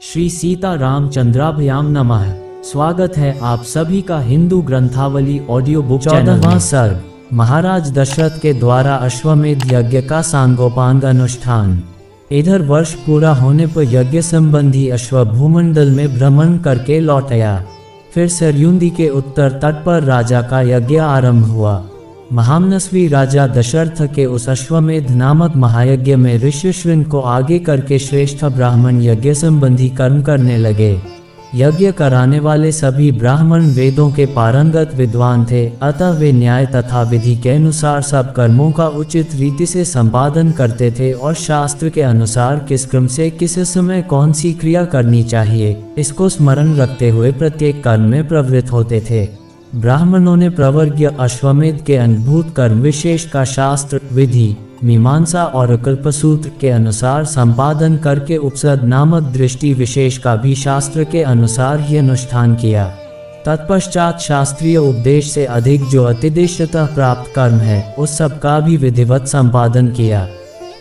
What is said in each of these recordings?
श्री सीता रामचंद्राभ्याम नमः। स्वागत है आप सभी का हिंदू ग्रंथावली ऑडियो बुक चैनल। 14वां सर्ग महाराज दशरथ के द्वारा अश्वमेध यज्ञ का सांगोपांग अनुष्ठान। इधर वर्ष पूरा होने पर यज्ञ संबंधी अश्व भूमंडल में भ्रमण करके लौट आया। फिर सरयू नदी के उत्तर तट पर राजा का यज्ञ आरंभ हुआ। महामनस्वी राजा दशरथ के उस अश्वमेध नामक महायज्ञ में ऋष्यशृंग को आगे करके श्रेष्ठ ब्राह्मण यज्ञ संबंधी कर्म करने लगे। यज्ञ कराने वाले सभी ब्राह्मण वेदों के पारंगत विद्वान थे, अतः वे न्याय तथा विधि के अनुसार सब कर्मों का उचित रीति से संपादन करते थे और शास्त्र के अनुसार किस क्रम से किस समय कौन सी क्रिया करनी चाहिए इसको स्मरण रखते हुए प्रत्येक कर्म में प्रवृत्त होते थे। ब्राह्मणों ने प्रवर्ग्य अश्वमेध के अद्भुत कर्म विशेष का शास्त्र विधि मीमांसा और कल्पसूत्र के अनुसार संपादन करके उपसद नामक दृष्टि विशेष का भी शास्त्र के अनुसार ही अनुष्ठान किया। तत्पश्चात शास्त्रीय उपदेश से अधिक जो अतिदेशतः प्राप्त कर्म है उस सब का भी विधिवत संपादन किया।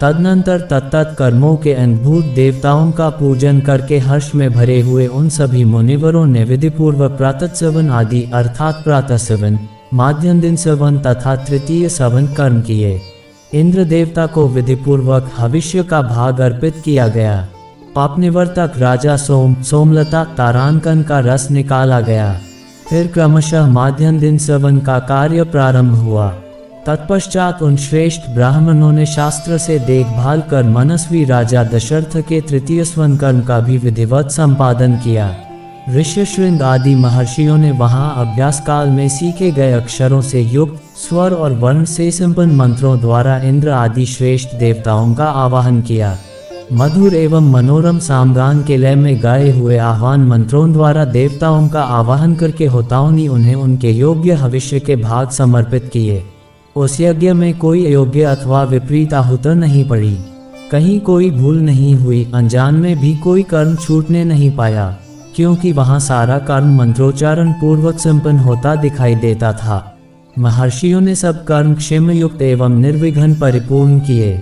तदनंतर तत्त कर्मों के अद्भुत देवताओं का पूजन करके हर्ष में भरे हुए उन सभी मुनिवरों ने विधिपूर्वक प्रातःसवन आदि अर्थात प्रातः सवन, माध्याह्न दिन सवन तथा तृतीय सवन कर्म किए। इंद्र देवता को विधिपूर्वक हविष्य का भाग अर्पित किया गया। पापनिवर्तक राजा सोमलता तारांकन का रस निकाला गया। फिर क्रमशः माध्याह्न दिन सवन का कार्य प्रारंभ हुआ। तत्पश्चात उन श्रेष्ठ ब्राह्मणों ने शास्त्र से देखभाल कर मनस्वी राजा दशरथ के तृतीय स्वन कर्म का भी विधिवत संपादन किया। ऋष्यशृंग आदि महर्षियों ने वहां अभ्यास काल में सीखे गए अक्षरों से युक्त स्वर और वर्ण से संपन्न मंत्रों द्वारा इंद्र आदि श्रेष्ठ देवताओं का आवाहन किया। मधुर एवं मनोरम सामगान के लय में गाए हुए आह्वान मंत्रों द्वारा देवताओं का आवाहन करके होताओं ने उन्हें उनके योग्य हविष्य के भाग समर्पित किए। उस यज्ञ में कोई अयोग्य अथवा विपरीत आहुति नहीं पड़ी, कहीं कोई भूल नहीं हुई, अनजान में भी कोई कर्म छूटने नहीं पाया, क्योंकि वहां सारा कर्म मंत्रोच्चारण पूर्वक संपन्न होता दिखाई देता था। महर्षियों ने सब कर्म क्षेम युक्त एवं निर्विघ्न परिपूर्ण किए।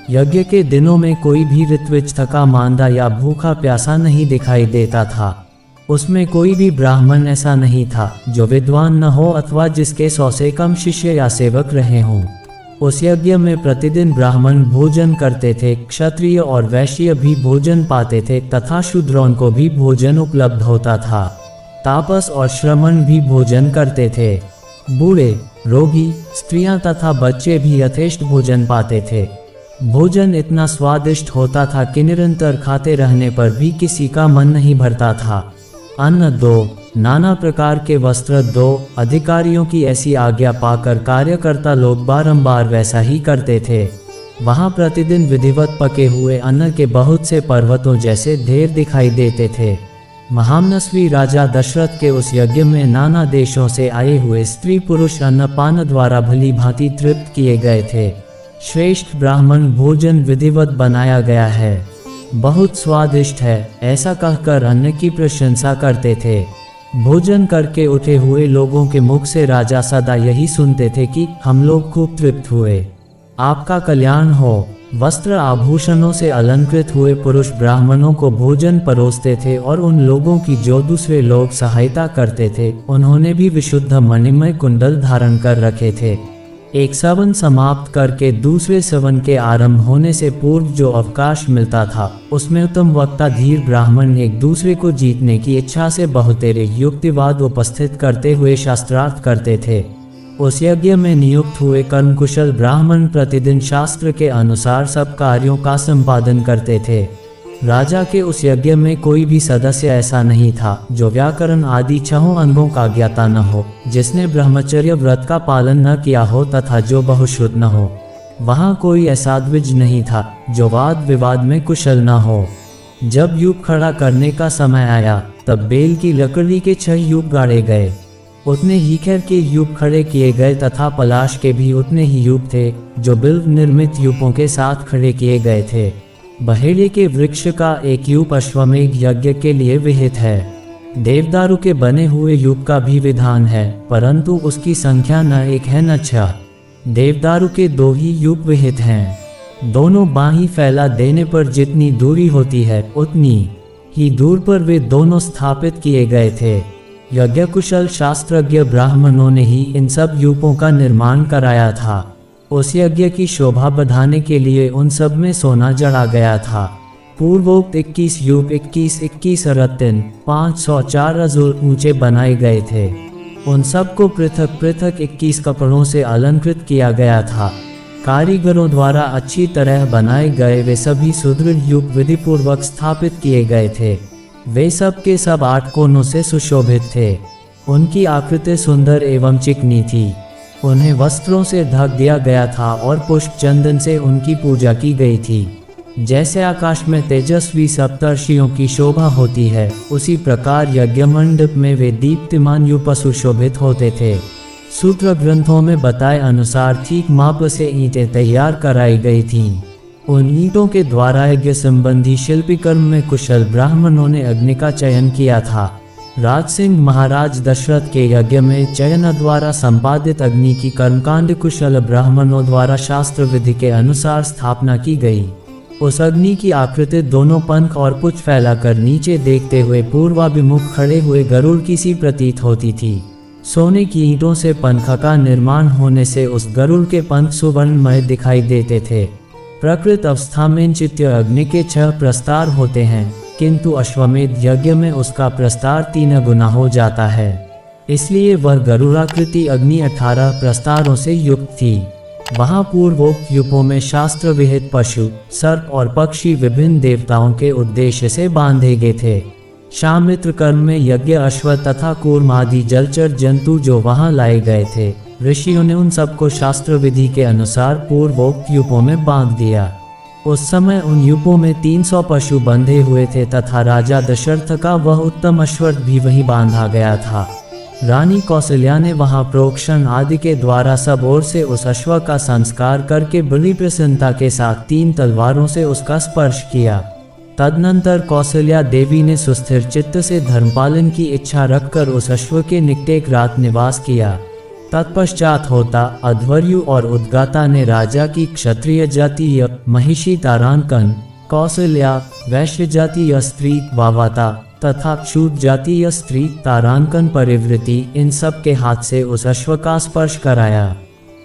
यज्ञ के दिनों में कोई भी ऋत्विज थका मांदा या भूखा प्यासा नहीं दिखाई देता था। उसमें कोई भी ब्राह्मण ऐसा नहीं था जो विद्वान न हो अथवा जिसके 100 से कम शिष्य या सेवक रहे हों। उस यज्ञ में प्रतिदिन ब्राह्मण भोजन करते थे, क्षत्रिय और वैश्य भी भोजन पाते थे तथा शूद्रों को भी भोजन उपलब्ध होता था। तापस और श्रमण भी भोजन करते थे। बूढ़े, रोगी, स्त्रियां तथा बच्चे भी यथेष्ट भोजन पाते थे। भोजन इतना स्वादिष्ट होता था कि निरंतर खाते रहने पर भी किसी का मन नहीं भरता था। अन्न दो, नाना प्रकार के वस्त्र दो, अधिकारियों की ऐसी आज्ञा पाकर कार्यकर्ता लोग बारंबार वैसा ही करते थे। वहां प्रतिदिन विधिवत पके हुए अन्न के बहुत से पर्वतों जैसे ढेर दिखाई देते थे। महामनस्वी राजा दशरथ के उस यज्ञ में नाना देशों से आए हुए स्त्री पुरुष अन्नपान द्वारा भली भांति तृप्त किए गए थे। श्रेष्ठ ब्राह्मण भोजन विधिवत बनाया गया है, बहुत स्वादिष्ट है, ऐसा कहकर अन्न की प्रशंसा करते थे। भोजन करके उठे हुए लोगों के मुख से राजा सदा यही सुनते थे कि हम लोग खूब तृप्त हुए, आपका कल्याण हो। वस्त्र आभूषणों से अलंकृत हुए पुरुष ब्राह्मणों को भोजन परोसते थे और उन लोगों की जो दूसरे लोग सहायता करते थे उन्होंने भी विशुद्ध मणिमय कुंडल धारण कर रखे थे। एक सवन समाप्त करके दूसरे सवन के आरंभ होने से पूर्व जो अवकाश मिलता था उसमें उत्तम वक्ता धीर ब्राह्मण एक दूसरे को जीतने की इच्छा से बहुतेरे युक्तिवाद उपस्थित करते हुए शास्त्रार्थ करते थे। उस यज्ञ में नियुक्त हुए कर्मकुशल ब्राह्मण प्रतिदिन शास्त्र के अनुसार सब कार्यों का संपादन करते थे। राजा के उस यज्ञ में कोई भी सदस्य ऐसा नहीं था जो व्याकरण आदि 6 अंगों का ज्ञाता न हो, जिसने ब्रह्मचर्य व्रत का पालन न किया हो तथा जो बहुश्रुत न हो। वहाँ कोई ऐसा द्विज नहीं था जो वाद विवाद में कुशल न हो। जब यूप खड़ा करने का समय आया तब बेल की लकड़ी के 6 यूप गाड़े गए। उतने ही खैर के यूप खड़े किए गए तथा पलाश के भी उतने ही यूप थे जो बिल्व निर्मित यूपों के साथ खड़े किए गए थे। बहेड़े के वृक्ष का एक यूप अश्वमेध यज्ञ के लिए विहित है। देवदारू के बने हुए यूप का भी विधान है, परंतु उसकी संख्या न 1 है न 6। देवदारू के 2 ही यूप विहित हैं। दोनों बाहीं फैला देने पर जितनी दूरी होती है उतनी ही दूर पर वे दोनों स्थापित किए गए थे। यज्ञ कुशल शास्त्रज्ञ ब्राह्मणों ने ही इन सब यूपों का निर्माण कराया था। उस यज्ञ की शोभा बढ़ाने के लिए उन सब में सोना जड़ा गया था। पूर्वोक्त 21 यूप 21 रत्न 504 अज़ुर ऊंचे बनाए गए थे। उन सबको पृथक पृथक 21 कपड़ों से अलंकृत किया गया था। कारीगरों द्वारा अच्छी तरह बनाए गए वे सभी सुदृढ़ यूप विधिपूर्वक स्थापित किए गए थे। वे सब के सब 8 कोनों से सुशोभित थे। उनकी आकृति सुंदर एवं चिकनी थी। उन्हें वस्त्रों से ढक दिया गया था और पुष्प चंदन से उनकी पूजा की गई थी। जैसे आकाश में तेजस्वी सप्तर्षियों की शोभा होती है, उसी प्रकार यज्ञ मंडप में वे दीप्तिमान यूप सुशोभित होते थे। सूत्र ग्रंथों में बताए अनुसार ठीक माप से ईंटें तैयार कराई गई थीं। उन ईंटों के द्वारा यज्ञ संबंधी शिल्पी कर्म में कुशल ब्राह्मणों ने अग्नि का चयन किया था। राजसिंह महाराज दशरथ के यज्ञ में चयन द्वारा संपादित अग्नि की कर्मकांड कुशल ब्राह्मणों द्वारा शास्त्र विधि के अनुसार स्थापना की गई। उस अग्नि की आकृति दोनों पंख और पुछ फैलाकर नीचे देखते हुए पूर्वाभिमुख खड़े हुए गरुड़ की सी प्रतीत होती थी। सोने की ईंटों से पंख का निर्माण होने से उस गरुड़ के पंख सुवर्णमय दिखाई देते थे। प्रकृत अवस्था में चित्य अग्नि के 6 प्रस्तार होते हैं, किंतु अश्वमेध यज्ञ में उसका प्रस्तार 3 गुना हो जाता है। इसलिए वह गरुड़ाकृति अग्नि 18 प्रस्तारों से युक्त थी। वहाँ पूर्वोक्त यूपों में शास्त्र विहित पशु, सर्प और पक्षी विभिन्न देवताओं के उद्देश्य से बांधे गए थे। शामित्र कर्म में यज्ञ अश्व तथा कूर्म आदि जलचर जंतु जो वहाँ लाए गए थे, ऋषियों ने उन सबको शास्त्र विधि के अनुसार पूर्वोक्त यूपों में बांध दिया। उस समय उन यूपों में 300 पशु बंधे हुए थे तथा राजा दशरथ का वह उत्तम अश्वत्थ भी वहीं बांधा गया था। रानी कौशल्या ने वहां प्रोक्षण आदि के द्वारा सब ओर से उस अश्व का संस्कार करके बड़ी प्रसन्नता के साथ 3 तलवारों से उसका स्पर्श किया। तदनंतर कौशल्या देवी ने सुस्थिर चित्त से धर्मपालन की इच्छा रखकर उस अश्व के निकट एक रात निवास किया। तत्पश्चात होता अध्वर्यु और उद्गाता ने राजा की क्षत्रिय जातीय महिषी तारांकन, कौशल्या वैश्य जातीय स्त्री वावाता तथा क्षूद्र जातीय स्त्री तारांकन परिवृत्ति इन सब के हाथ से उस अश्व का स्पर्श कराया।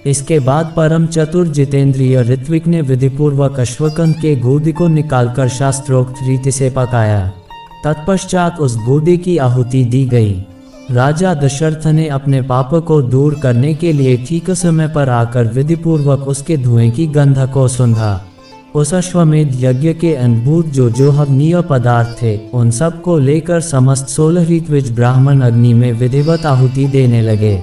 इसके बाद परम चतुर जितेंद्रिय ऋत्विक ने विधिपूर्वक अश्वकंद के गूदे को निकालकर शास्त्रोक्त रीति से पकाया। तत्पश्चात उस गूदे की आहुति दी गई। राजा दशरथ ने अपने पाप को दूर करने के लिए ठीक समय पर आकर विधिपूर्वक उसके धुएं की गंध को सूंघा। उस अश्वमेध यज्ञ के अनुभूत जो हवनीय पदार्थ थे, उन सब को लेकर समस्त 16 ऋत्विज ब्राह्मण अग्नि में विधिवत आहुति देने लगे।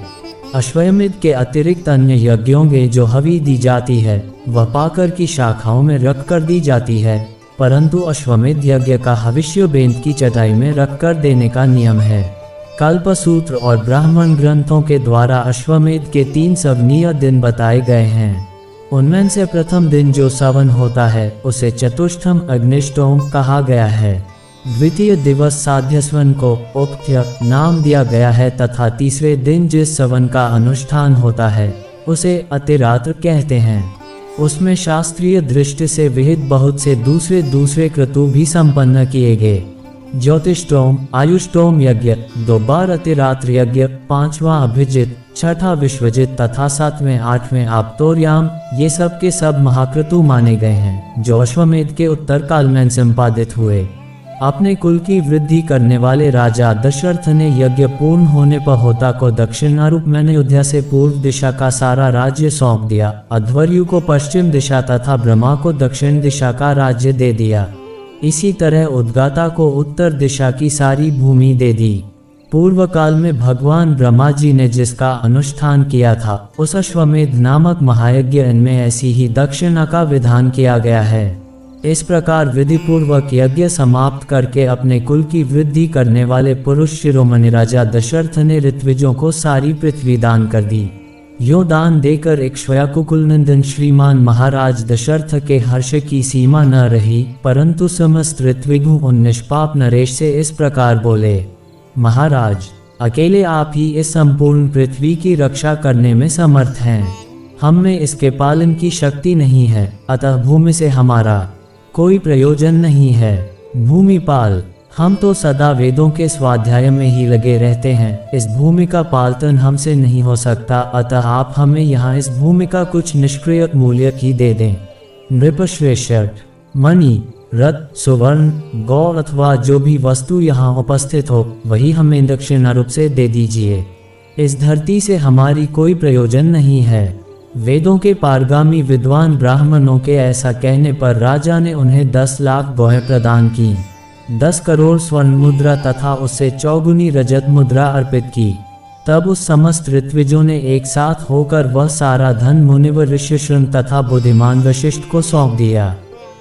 अश्वमेध के अतिरिक्त अन्य यज्ञों में जो हवि दी जाती है, वह पाकर की शाखाओं में रख कर दी जाती है, परंतु अश्वमेध यज्ञ का हविष्य बेंत की चटाई में रख कर देने का नियम है। कल्पसूत्र और ब्राह्मण ग्रंथों के द्वारा अश्वमेध के 3 सवनीय दिन बताए गए हैं। उनमें से प्रथम दिन जो सवन होता है, उसे चतुष्टम अग्निष्टोम कहा गया है। द्वितीय दिवस साध्यस्वन को उक्त्य नाम दिया गया है तथा तीसरे दिन जिस सवन का अनुष्ठान होता है, उसे अतिरात्र कहते हैं। उसमें शास्त्रीय दृष्टि से विहित बहुत से दूसरे क्रतु भी संपन्न किए गए। ज्योतिष्टोम, आयुष्टोम यज्ञ, 2 बार अतिरात्र यज्ञ, 5वां अभिजित, 6ठा विश्वजित तथा 7वें 8वें आप्तोर्याम, ये सब के सब महाक्रतु माने गए हैं, जो अश्वमेध के उत्तर काल में संपादित हुए। अपने कुल की वृद्धि करने वाले राजा दशरथ ने यज्ञ पूर्ण होने पर होता को दक्षिणारूप में अयोध्या से पूर्व दिशा का सारा राज्य सौंप दिया। अध्वर्यु को पश्चिम दिशा तथा ब्रह्मा को दक्षिण दिशा का राज्य दे दिया। इसी तरह उद्गाता को उत्तर दिशा की सारी भूमि दे दी। पूर्व काल में भगवान ब्रह्मा जी ने जिसका अनुष्ठान किया था, उस अश्वमेध नामक महायज्ञ में ऐसी ही दक्षिणा का विधान किया गया है। इस प्रकार विधि पूर्वक यज्ञ समाप्त करके अपने कुल की वृद्धि करने वाले पुरुष शिरोमणि राजा दशरथ ने ऋत्विजों को सारी पृथ्वी दान कर दी। यो दान देकर इक्ष्वाकुकुलनंदन श्रीमान महाराज दशरथ के हर्ष की सीमा न रही, परंतु समस्त ऋत्विजों उन निष्पाप नरेश से इस प्रकार बोले, महाराज, अकेले आप ही इस संपूर्ण पृथ्वी की रक्षा करने में समर्थ हैं। हम में इसके पालन की शक्ति नहीं है, अतः भूमि से हमारा कोई प्रयोजन नहीं है। भूमिपाल, हम तो सदा वेदों के स्वाध्याय में ही लगे रहते हैं, इस भूमि का पालन हमसे नहीं हो सकता, अतः आप हमें यहाँ इस भूमि का कुछ निष्क्रिय मूल्य ही दे दें। नृपश्रेष्ठ, मणि, रत्न, सुवर्ण, गौ अथवा जो भी वस्तु यहाँ उपस्थित हो वही हमें दक्षिणा रूप से दे दीजिए। इस धरती से हमारी कोई प्रयोजन नहीं है। वेदों के पारगामी विद्वान ब्राह्मणों के ऐसा कहने पर राजा ने उन्हें 10 लाख गौएं प्रदान की, 10 करोड़ स्वर्ण मुद्रा तथा उससे 4 गुनी रजत मुद्रा अर्पित की। तब उस समस्त ऋत्विजों ने एक साथ होकर वह सारा धन मुनिवर ऋष्यशृंग तथा बुद्धिमान वशिष्ठ को सौंप दिया।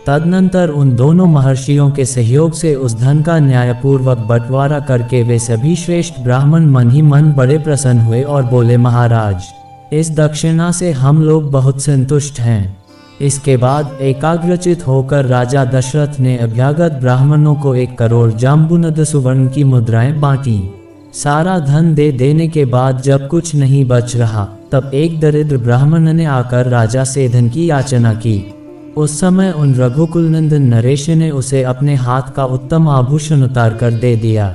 तदनंतर उन दोनों महर्षियों के सहयोग से उस धन का न्यायपूर्वक बंटवारा करके वे सभी श्रेष्ठ ब्राह्मण मन ही मन बड़े प्रसन्न हुए और बोले, महाराज, इस दक्षिणा से हम लोग बहुत संतुष्ट हैं। इसके बाद एकाग्रचित होकर राजा दशरथ ने अभ्यागत ब्राह्मणों को 1 करोड़ जाम्बुनद सुवर्ण की मुद्राएं बांटी। सारा धन दे देने के बाद जब कुछ नहीं बच रहा तब एक दरिद्र ब्राह्मण ने आकर राजा से धन की याचना की। उस समय उन रघुकुलनंदन नरेश ने उसे अपने हाथ का उत्तम आभूषण उतार कर दे दिया।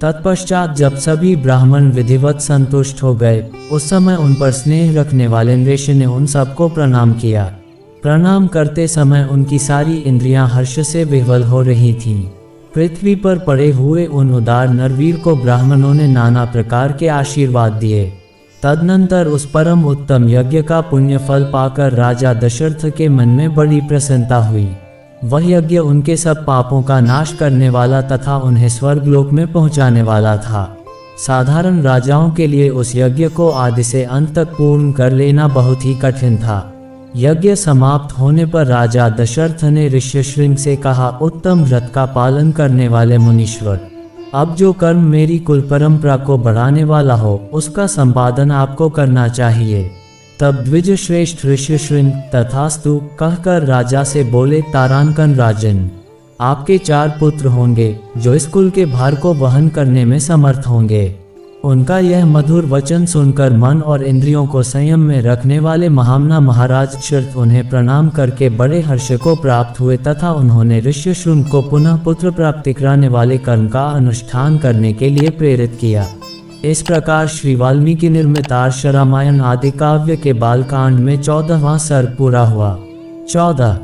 तत्पश्चात जब सभी ब्राह्मण विधिवत संतुष्ट हो गए, उस समय उन पर स्नेह रखने वाले नरेश ने उन सबको प्रणाम किया। प्रणाम करते समय उनकी सारी इंद्रियां हर्ष से विह्वल हो रही थीं। पृथ्वी पर पड़े हुए उन उदार नरवीर को ब्राह्मणों ने नाना प्रकार के आशीर्वाद दिए। तदनंतर उस परम उत्तम यज्ञ का पुण्य फल पाकर राजा दशरथ के मन में बड़ी प्रसन्नता हुई। वह यज्ञ उनके सब पापों का नाश करने वाला तथा उन्हें स्वर्गलोक में पहुंचाने वाला था। साधारण राजाओं के लिए उस यज्ञ को आदि से अंत तक पूर्ण कर लेना बहुत ही कठिन था। यज्ञ समाप्त होने पर राजा दशरथ ने ऋष्यशृंग से कहा, उत्तम व्रत का पालन करने वाले मुनीश्वर, अब जो कर्म मेरी कुल परंपरा को बढ़ाने वाला हो उसका संपादन आपको करना चाहिए। तब द्विज श्रेष्ठ ऋष्यशृंग तथास्तु कहकर राजा से बोले, तारांकन राजन, आपके 4 पुत्र होंगे जो इस कुल के भार को वहन करने में समर्थ होंगे। उनका यह मधुर वचन सुनकर मन और इंद्रियों को संयम में रखने वाले महामना महाराज दशरथ उन्हें प्रणाम करके बड़े हर्ष को प्राप्त हुए तथा उन्होंने ऋष्यशृंग को पुनः पुत्र प्राप्ति कराने वाले कर्म का अनुष्ठान करने के लिए प्रेरित किया। इस प्रकार श्री वाल्मीकि निर्मित आर्ष रामायण आदि काव्य के बालकांड में 14वां सर्ग पूरा हुआ। 14